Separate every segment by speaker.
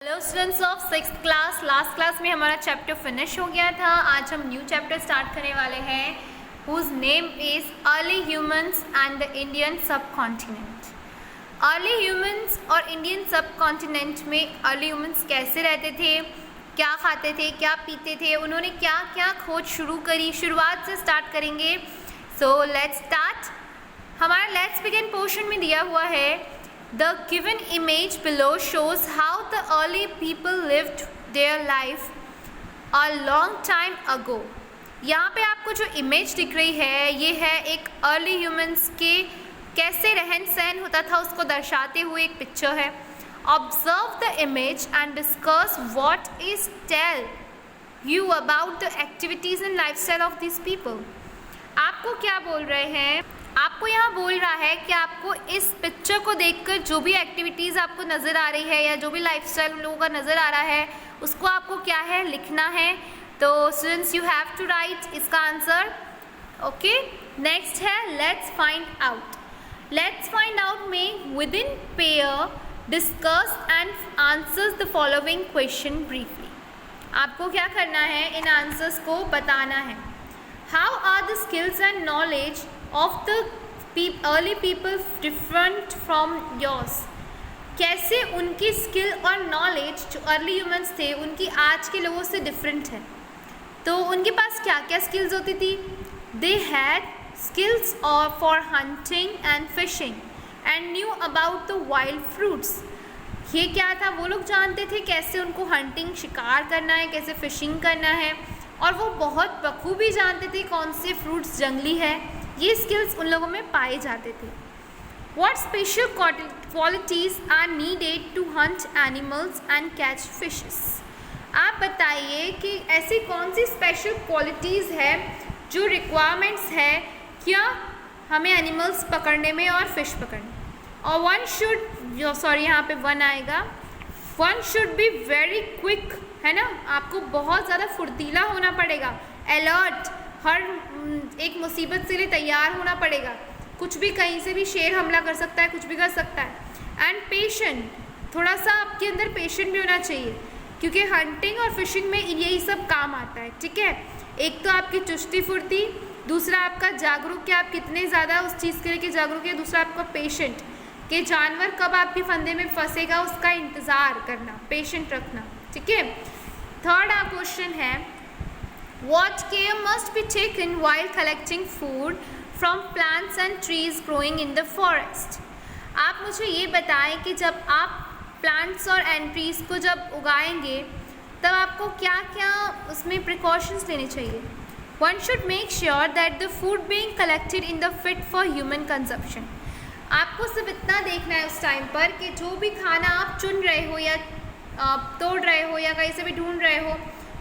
Speaker 1: Hello students of 6th class. Last class में हमारा chapter finish हो गया था। आज हम न्यू चैप्टर स्टार्ट करने वाले हैं whose name is early humans and the Indian subcontinent. Early humans और इंडियन सब कॉन्टिनेंट में अर्ली ह्यूमंस कैसे रहते थे, क्या खाते थे, क्या पीते थे, उन्होंने क्या क्या खोज शुरू करी, शुरुआत से स्टार्ट करेंगे। So let's start. हमारा लेट्स बिगिन पोर्शन में दिया हुआ है The given image below shows how the early people lived their life a long time ago। यहाँ पे आपको जो इमेज दिख रही है ये है एक अर्ली ह्यूमंस के कैसे रहन सहन होता था उसको दर्शाते हुए एक पिक्चर है। Observe the image and discuss what is tell you about the activities and lifestyle of this people. आपको क्या बोल रहे हैं, आपको यहाँ बोल रहा है कि आपको इस पिक्चर को देखकर जो भी एक्टिविटीज़ आपको नज़र आ रही है या जो भी लाइफस्टाइल उन लोगों का नज़र आ रहा है उसको आपको क्या है, लिखना है। तो students you have to write इसका आंसर। ओके, नेक्स्ट है let's find out. Let's find out में with in pair discuss and answers the following question briefly. आपको क्या करना है, इन आंसर्स को बताना है। How are the skills and knowledge of the early people different from yours। कैसे उनकी स्किल और नॉलेज जो अर्ली ह्यूमंस थे उनकी आज के लोगों से डिफरेंट है। तो उनके पास क्या क्या स्किल्स होती थी। दे हैड स्किल्स और for hunting and fishing and knew about the wild fruits. ये क्या था, वो लोग जानते थे कैसे उनको हंटिंग शिकार करना है, कैसे फिशिंग करना है, और वो बहुत बखूबी जानते थे कौन से फ्रूट्स जंगली है। ये स्किल्स उन लोगों में पाए जाते थे। What special qualities are needed to hunt animals and catch fishes। आप बताइए कि ऐसी कौन सी स्पेशल क्वालिटीज़ है जो रिक्वायरमेंट्स है क्या हमें एनिमल्स पकड़ने में और फिश पकड़ने। और वन यहाँ पे वन आएगा, one should be very quick, है ना। आपको बहुत ज़्यादा फुर्तीला होना पड़ेगा, अलर्ट, हर एक मुसीबत के लिए तैयार होना पड़ेगा। कुछ भी कहीं से भी शेर हमला कर सकता है, कुछ भी कर सकता है। एंड पेशेंट, थोड़ा सा आपके अंदर पेशेंट भी होना चाहिए क्योंकि हंटिंग और फिशिंग में यही सब काम आता है। ठीक है, एक तो आपकी चुस्ती फुर्ती, दूसरा आपका जागरूक कि आप कितने ज़्यादा उस चीज़ के लिए जागरूक है, दूसरा आपका पेशेंट कि जानवर कब आपके फंदे में फंसेगा उसका इंतज़ार करना, पेशेंट रखना। ठीक है, थर्ड क्वेश्चन है What care must be taken while collecting food from plants and trees growing in the forest। आप मुझे ये बताएं कि जब आप प्लांट्स और ट्रीज को जब उगाएंगे तब आपको क्या क्या उसमें प्रिकॉशंस लेने चाहिए। One should make sure that the food being collected in the fit for human consumption। आपको सिर्फ इतना देखना है उस टाइम पर कि जो भी खाना आप चुन रहे हो या तोड़ रहे हो या कहीं से भी ढूंढ रहे हो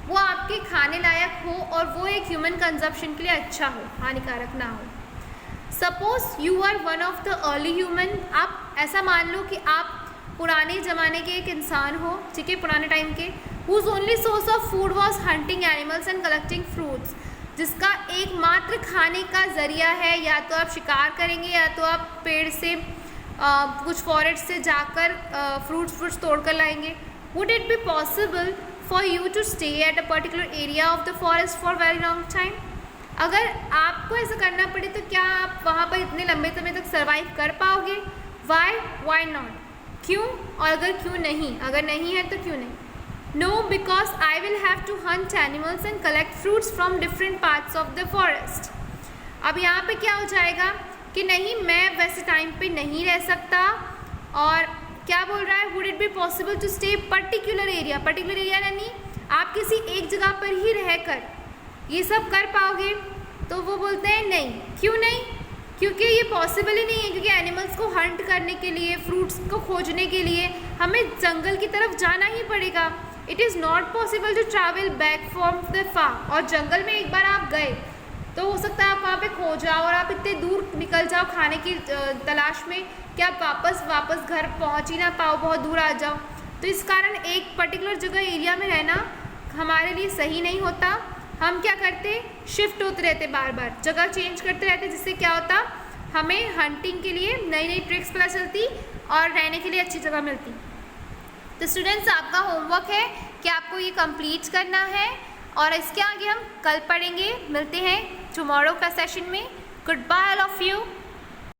Speaker 1: वो आपके खाने लायक हो और वो एक ह्यूमन कंजप्शन के लिए अच्छा हो, हानिकारक ना हो। Suppose you are one of the early human. आप ऐसा मान लो कि आप पुराने ज़माने के एक इंसान हो, ठीक है, पुराने टाइम के, whose only source of food was hunting animals and collecting fruits. जिसका एकमात्र खाने का ज़रिया है या तो आप शिकार करेंगे या तो आप पेड़ से कुछ फॉरेस्ट से जाकर फ्रूट्स तोड़ कर लाएंगे। Would it be possible for you to stay at a particular area of the forest for very long time। अगर आपको ऐसा करना पड़े तो क्या आप वहाँ पर इतने लंबे समय तक सर्वाइव कर पाओगे। why not, क्यों, और अगर क्यों नहीं, अगर नहीं है तो क्यों नहीं। No, because I will have to hunt animals and collect fruits from different parts of the forest। अब यहाँ पे क्या हो जाएगा कि नहीं, मैं वैसे टाइम पे नहीं रह सकता। और क्या बोल रहा है, would it be possible to stay particular area. Particular area यानी आप किसी एक जगह पर ही रहकर ये सब कर पाओगे। तो वो बोलते हैं नहीं। क्यों नहीं, क्योंकि ये पॉसिबल ही नहीं है, क्योंकि एनिमल्स को हंट करने के लिए, फ्रूट्स को खोजने के लिए हमें जंगल की तरफ जाना ही पड़ेगा। It is not possible to travel back from the far. और जंगल में एक बार आप गए तो हो सकता है आप वहाँ पे खो जाओ और आप इतने दूर निकल जाओ खाने की तलाश में कि आप वापस घर पहुँच ही ना पाओ, बहुत दूर आ जाओ। तो इस कारण एक पर्टिकुलर जगह एरिया में रहना हमारे लिए सही नहीं होता। हम क्या करते, शिफ्ट होते रहते, बार बार जगह चेंज करते रहते, जिससे क्या होता, हमें हंटिंग के लिए नई नई ट्रिक्स पता चलती और रहने के लिए अच्छी जगह मिलती। तो स्टूडेंट्स आपका होमवर्क है कि आपको ये कंप्लीट करना है और इसके आगे हम कल पढ़ेंगे। मिलते हैं टुमारो का सेशन में। Good bye all of you.